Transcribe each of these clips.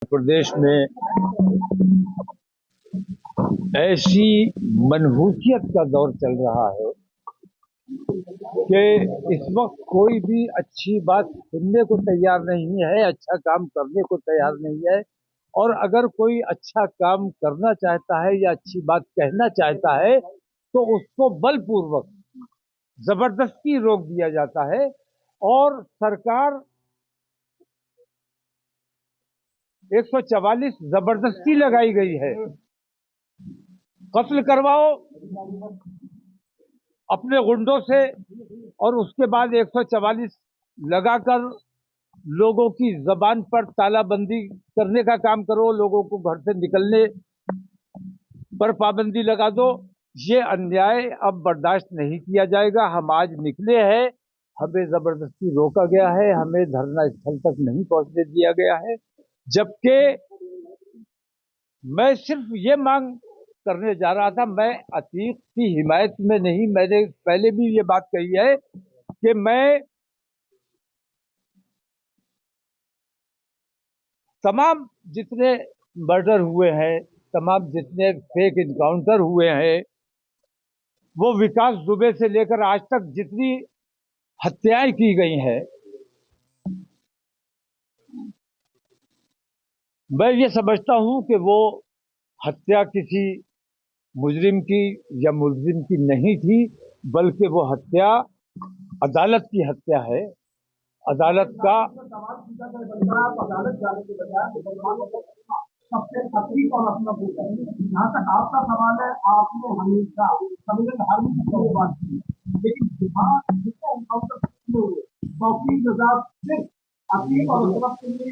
प्रदेश में ऐसी मनहूसियत का दौर चल रहा है कि इस वक्त कोई भी अच्छी बात सुनने को तैयार नहीं है, अच्छा काम करने को तैयार नहीं है। और अगर कोई अच्छा काम करना चाहता है या अच्छी बात कहना चाहता है तो उसको बलपूर्वक जबरदस्ती रोक दिया जाता है। और सरकार 144 जबरदस्ती लगाई गई है। कत्ल करवाओ अपने गुंडों से और उसके बाद 144 लगाकर लोगों की जबान पर तालाबंदी करने का काम करो, लोगों को घर से निकलने पर पाबंदी लगा दो। ये अन्याय अब बर्दाश्त नहीं किया जाएगा। हम आज निकले हैं, हमें जबरदस्ती रोका गया है, हमें धरना स्थल तक नहीं पहुंचने दिया गया है। जबकि मैं सिर्फ ये मांग करने जा रहा था, मैं अतीक की हिमायत में नहीं, मैंने पहले भी ये बात कही है कि मैं तमाम जितने मर्डर हुए हैं, तमाम जितने फेक इनकाउंटर हुए हैं, वो विकास दुबे से लेकर आज तक जितनी हत्याएं की गई हैं, मैं ये समझता हूं कि वो हत्या किसी मुजरिम की या मुलजिम की नहीं थी, बल्कि वो हत्या अदालत की हत्या है। अदालत का अदालत जाने के बजाय सबसे तकलीफ और अपना भूल है। जहाँ तक आपका सवाल है, आपने हमेशा संविधान धार्मिक की बात की, लेकिन जहाँ जिसका एनकाउंटर हुए बाकी नजाब सिर्फ अपनी और तरफ के लिए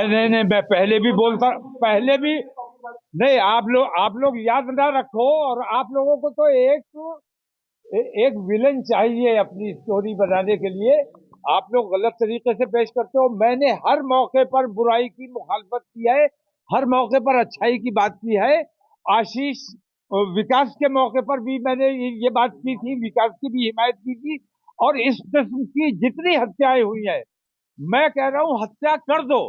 नहीं, मैं पहले भी बोलता, पहले भी नहीं। आप लोग याद ना रखो, और आप लोगों को तो एक विलन चाहिए अपनी स्टोरी बनाने के लिए। आप लोग गलत तरीके से पेश करते हो। मैंने हर मौके पर बुराई की मुखालफत की है, हर मौके पर अच्छाई की बात की है। आशीष विकास के मौके पर भी मैंने ये बात की थी, विकास की भी हिमायत की थी। और इस किस्म की जितनी हत्याएं हुई है, मैं कह रहा हूं हत्या कर दो।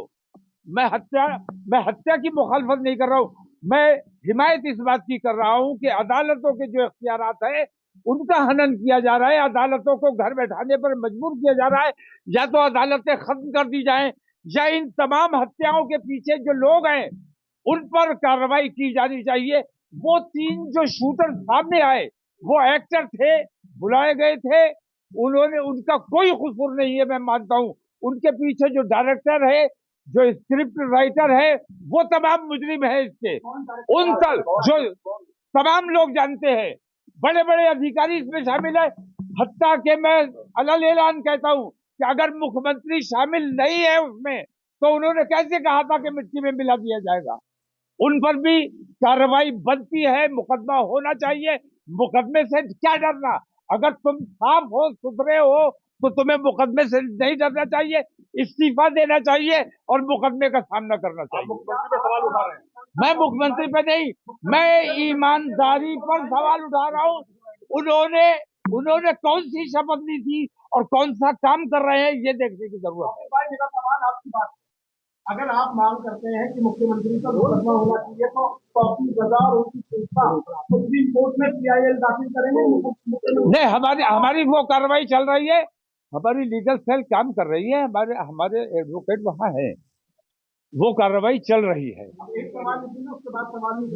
मैं हत्या मैं हत्या की मुखालफत नहीं कर रहा हूं। मैं हिमायत इस बात की कर रहा हूं कि अदालतों के जो इख्तियारात है उनका हनन किया जा रहा है। अदालतों को घर बैठाने पर मजबूर किया जा रहा है। या तो अदालतें खत्म कर दी जाएं, या इन तमाम हत्याओं के पीछे जो लोग हैं उन पर कार्रवाई की जानी चाहिए। वो 3 जो शूटर सामने आए, वो एक्टर थे, बुलाए गए थे, उन्होंने उनका कोई कसूर नहीं है, मैं मानता हूं। उनके पीछे जो डायरेक्टर है, जो स्क्रिप्ट राइटर है, वो तमाम मुजरिम है इसके। उन तक जो तमाम लोग जानते हैं, बड़े बड़े अधिकारी इसमें शामिल है। हत्या के मैं अलग ऐलान कहता हूं कि अगर मुख्यमंत्री शामिल नहीं है उसमें, तो उन्होंने कैसे कहा था कि मिट्टी में मिला दिया जाएगा। उन पर भी कार्रवाई बनती है, मुकदमा होना चाहिए। मुकदमे से क्या डरना? अगर तुम साफ हो, सुथरे हो, तो तुम्हें मुकदमे से नहीं डरना चाहिए, इस्तीफा देना चाहिए और मुकदमे का सामना करना चाहिए। मुख्यमंत्री पे सवाल उठा रहे हैं? मैं मुख्यमंत्री पे नहीं, मैं ईमानदारी पर सवाल उठा रहा हूँ। उन्होंने उन्होंने कौन सी शपथ ली थी और कौन सा काम कर रहे हैं, ये देखने की जरूरत है। मेरा सवाल आपकी बात, अगर आप मांग करते हैं कि मुख्यमंत्री का मुकदमा होना चाहिए, तो कॉपी बाजार उनकी संस्था सुप्रीम कोर्ट में पीआईएल दाखिल करेंगे? नहीं, हमारी वो कार्रवाई चल रही है। हमारी लीगल सेल काम कर रही है, हमारे एडवोकेट वहां हैं, वो कार्रवाई चल रही है। एक सवाल उसके बाद सवाल नहीं,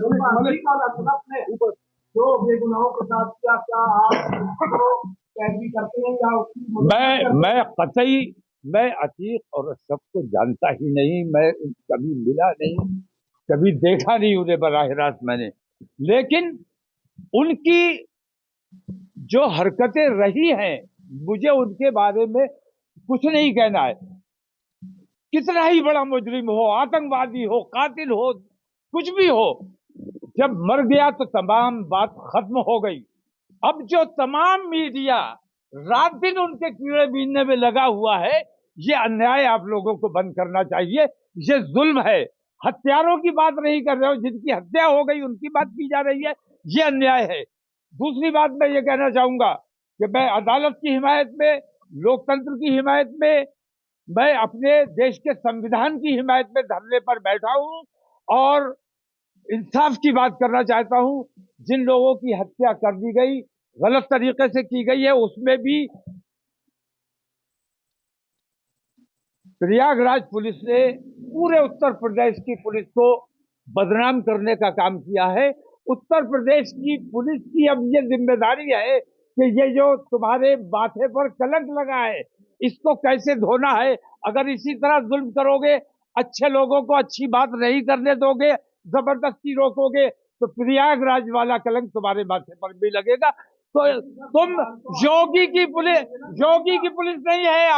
जो बेगुनाहों के साथ क्या आप कैदी करते हैं या मैं कतई मैं अतीक और अशरफ को जानता ही नहीं। मैं कभी मिला नहीं, कभी देखा नहीं उन्हें बराह रास्त मैंने। लेकिन उनकी जो हरकतें रही हैं, मुझे उनके बारे में कुछ नहीं कहना है। कितना ही बड़ा मुजरिम हो, आतंकवादी हो, कातिल हो, कुछ भी हो, जब मर गया तो तमाम बात खत्म हो गई। अब जो तमाम मीडिया रात दिन उनके कीड़े बीनने में लगा हुआ है, ये अन्याय आप लोगों को बंद करना चाहिए। ये जुल्म है। हत्यारों की बात नहीं कर रहे हो, जिनकी हत्या हो गई उनकी बात की जा रही है, ये अन्याय है। दूसरी बात मैं ये कहना चाहूंगा कि मैं अदालत की हिमायत में, लोकतंत्र की हिमायत में, मैं अपने देश के संविधान की हिमायत में धरने पर बैठा हूं और इंसाफ की बात करना चाहता हूं। जिन लोगों की हत्या कर दी गई, गलत तरीके से की गई है, उसमें भी प्रयागराज पुलिस ने पूरे उत्तर प्रदेश की पुलिस को बदनाम करने का काम किया है। उत्तर प्रदेश की पुलिस की अब ये जिम्मेदारी है कि ये जो तुम्हारे माथे पर कलंक लगा है, इसको कैसे धोना है। अगर इसी तरह जुल्म करोगे, अच्छे लोगों को अच्छी बात नहीं करने दोगे, जबरदस्ती रोकोगे, तो प्रयागराज वाला कलंक तुम्हारे माथे पर भी लगेगा। तो तुम योगी की पुलिस नहीं है।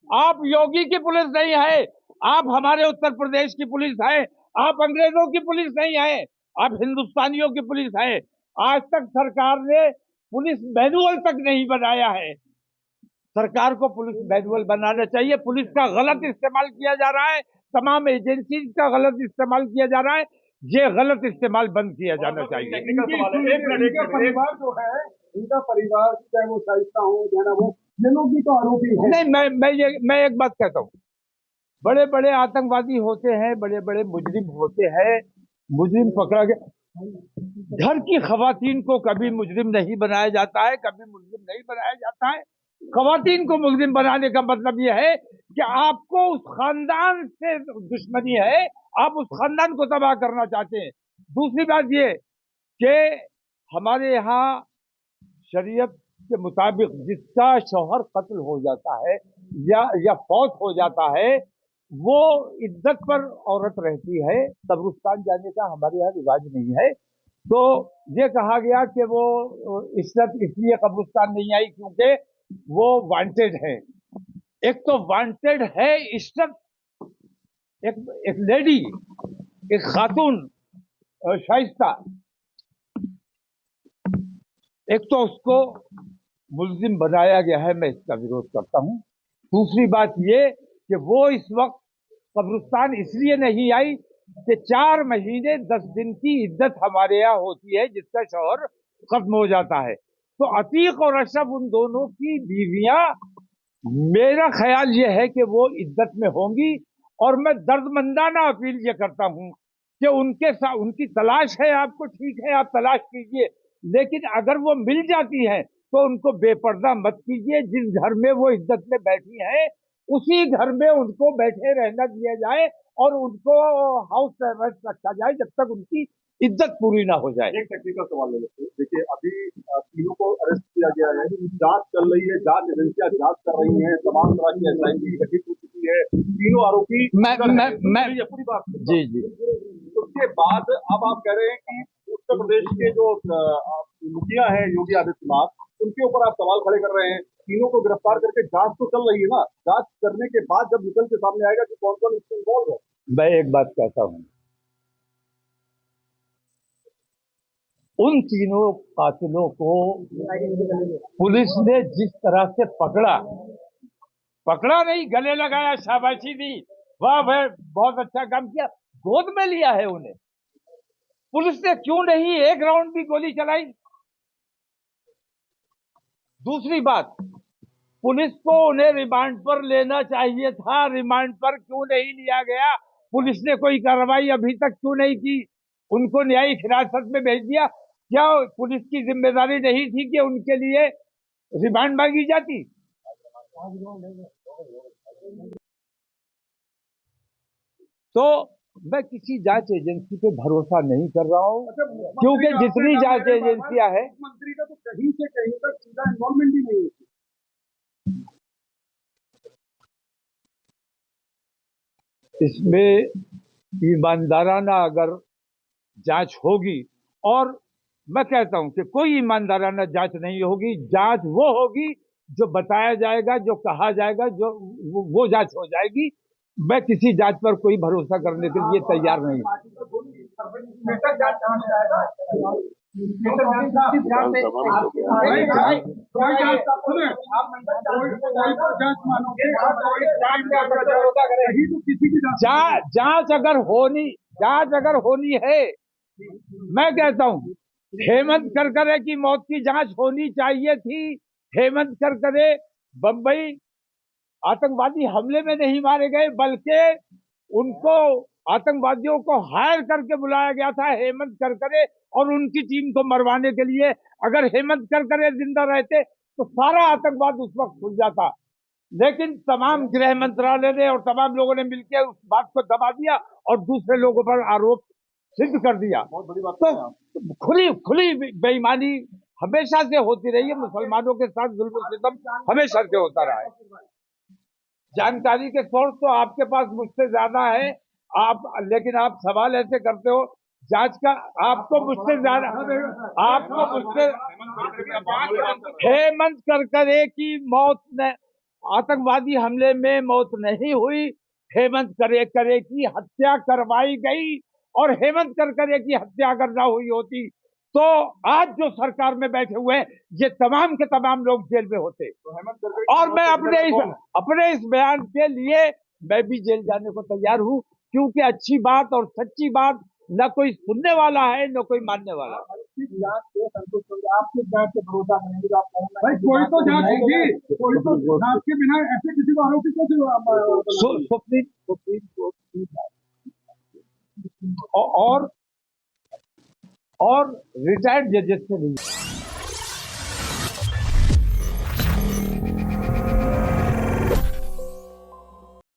आप योगी की पुलिस नहीं है। आप हमारे उत्तर प्रदेश की पुलिस है। आप अंग्रेजों की पुलिस नहीं है। आप हिंदुस्तानियों की पुलिस है। आज तक सरकार ने पुलिस मैनुअल तक नहीं बनाया है। सरकार को पुलिस मैनुअल बनाना चाहिए। पुलिस का गलत इस्तेमाल किया जा रहा है, तमाम एजेंसी का गलत इस्तेमाल किया जा रहा है। ये गलत इस्तेमाल बंद किया जाना चाहिए। इनका परिवार जो है, इनका परिवार चाहे वो शाइस्ता हो चाहे वो, ये लोग भी तो आरोपी हैं। नहीं, मैं एक बात कहता हूँ, बड़े बड़े आतंकवादी होते हैं, बड़े बड़े मुजरिम होते हैं, मुजरिम पकड़ा गया। घर की खवातीन को कभी मुजरिम नहीं बनाया जाता है, कभी मुजरिम नहीं बनाया जाता है। खवातीन को मुजरिम बनाने का मतलब यह है कि आपको उस खानदान से दुश्मनी है, आप उस खानदान को तबाह करना चाहते हैं। दूसरी बात ये कि हमारे यहाँ शरीयत के मुताबिक जिसका शौहर कत्ल हो जाता है या फौत हो जाता है, वो इज्जत पर औरत रहती है। कब्रिस्तान जाने का हमारे यहाँ रिवाज नहीं है। तो ये कहा गया कि वो इज्जत इसलिए कब्रिस्तान नहीं आई क्योंकि वो वांटेड है। एक तो वांटेड है इज्जत, एक लेडी, एक खातून शाइस्ता, एक तो उसको मुल्जिम बनाया गया है, मैं इसका विरोध करता हूं। दूसरी बात ये कि वो इस वक्त कब्रिस्तान इसलिए नहीं आई कि 4 महीने 10 दिन की इद्दत हमारे यहाँ होती है जिसका शौहर खत्म हो जाता है। तो अतीक और अशरफ उन दोनों की बीवियां, मेरा ख्याल ये है कि वो इद्दत में होंगी। और मैं दर्दमंदाना अपील ये करता हूं कि उनके साथ उनकी तलाश है, आपको ठीक है, आप तलाश कीजिए, लेकिन अगर वो मिल जाती हैं तो उनको बेपर्दा मत कीजिए। जिस घर में वो इज्जत में बैठी हैं, उसी घर में उनको बैठे रहना दिया जाए और उनको हाउस अरेस्ट रखा जाए जब तक उनकी इज्जत पूरी ना हो जाए। एक टेक्निकल सवाल ले लेते हैं। देखिए, अभी तीनों को अरेस्ट किया गया है, जांच चल रही है, जांच एजेंसियां जांच कर रही हैं, तमाम तरह की एसआईटी गठित हो चुकी है, तीनों आरोपी मैं पूरी बात जी उसके बाद अब आप कह रहे हैं कि उत्तर प्रदेश के जो मुखिया है योगी आदित्यनाथ, उनके ऊपर आप सवाल खड़े कर रहे हैं। तीनों को गिरफ्तार करके जांच तो चल रही है ना, जांच करने के बाद जब निकल के सामने आएगा कि कौन कौन इसमें इन्वॉल्व है। मैं एक बात कहता हूं, उन तीनों कातिलों को पुलिस ने जिस तरह से पकड़ा नहीं, गले लगाया, शाबाशी दी, वाह भाई बहुत अच्छा काम किया, गोद में लिया है उन्हें। पुलिस ने क्यों नहीं एक राउंड भी गोली चलाई? दूसरी बात, पुलिस को उन्हें रिमांड पर लेना चाहिए था। रिमांड पर क्यों नहीं लिया गया? पुलिस ने कोई कार्रवाई अभी तक क्यों नहीं की? उनको न्यायिक हिरासत में भेज दिया। क्या पुलिस की जिम्मेदारी नहीं थी कि उनके लिए रिमांड मांगी जाती? तो मैं किसी जांच एजेंसी पे भरोसा नहीं कर रहा हूं, क्योंकि जितनी जांच एजेंसियां हैं, मंत्री का तो कहीं से कहीं तक सीधा इन्वॉल्वमेंट ही नहीं है। इसमें ईमानदाराना अगर जांच होगी, और मैं कहता हूं कि कोई ईमानदाराना जांच नहीं होगी। जांच वो होगी जो बताया जाएगा, जो कहा जाएगा, जो वो जांच हो जाएगी। मैं किसी जांच पर कोई भरोसा करने के लिए तैयार नहीं। जांच अगर होनी है, मैं कहता हूं हेमंत करकरे की मौत की जांच होनी चाहिए थी। हेमंत करकरे बंबई आतंकवादी हमले में नहीं मारे गए, बल्कि उनको आतंकवादियों को हायर करके बुलाया गया था हेमंत करकरे और उनकी टीम को मरवाने के लिए। अगर हेमंत करकरे जिंदा रहते तो सारा आतंकवाद उस वक्त खुल जाता, लेकिन तमाम गृह मंत्रालय ने और तमाम लोगों ने मिलकर उस बात को दबा दिया और दूसरे लोगों पर आरोप सिद्ध कर दिया। बहुत बड़ी बात तो खुली खुली बेईमानी हमेशा से होती रही है। मुसलमानों के साथ जुल्म सितम हमेशा से होता रहा है। जानकारी के सोर्स तो आपके पास मुझसे ज्यादा है, लेकिन आप सवाल ऐसे करते हो जांच का। आपको मुझसे ज्यादा, आपको मुझसे हेमंत करकरे की मौत ने आतंकवादी हमले में मौत नहीं हुई, हेमंत करकरे की हत्या करवाई गई। और हेमंत करकरे की हत्या अगर ना हुई होती तो आज जो सरकार में बैठे हुए हैं ये तमाम के तमाम लोग जेल में होते। और मैं अपने इस बयान के लिए मैं भी जेल जाने को तैयार हूं, क्योंकि अच्छी बात और सच्ची बात न कोई सुनने वाला है न कोई मानने वाला। आपकी जांच से भरोसा नहीं, भाई कोई तो जांच होगी, कोई तो जांच के बिना ऐसे किसी को आरोपी कैसे सुप्रीम कोर्ट और रिटायर्ड जजेस से नहीं।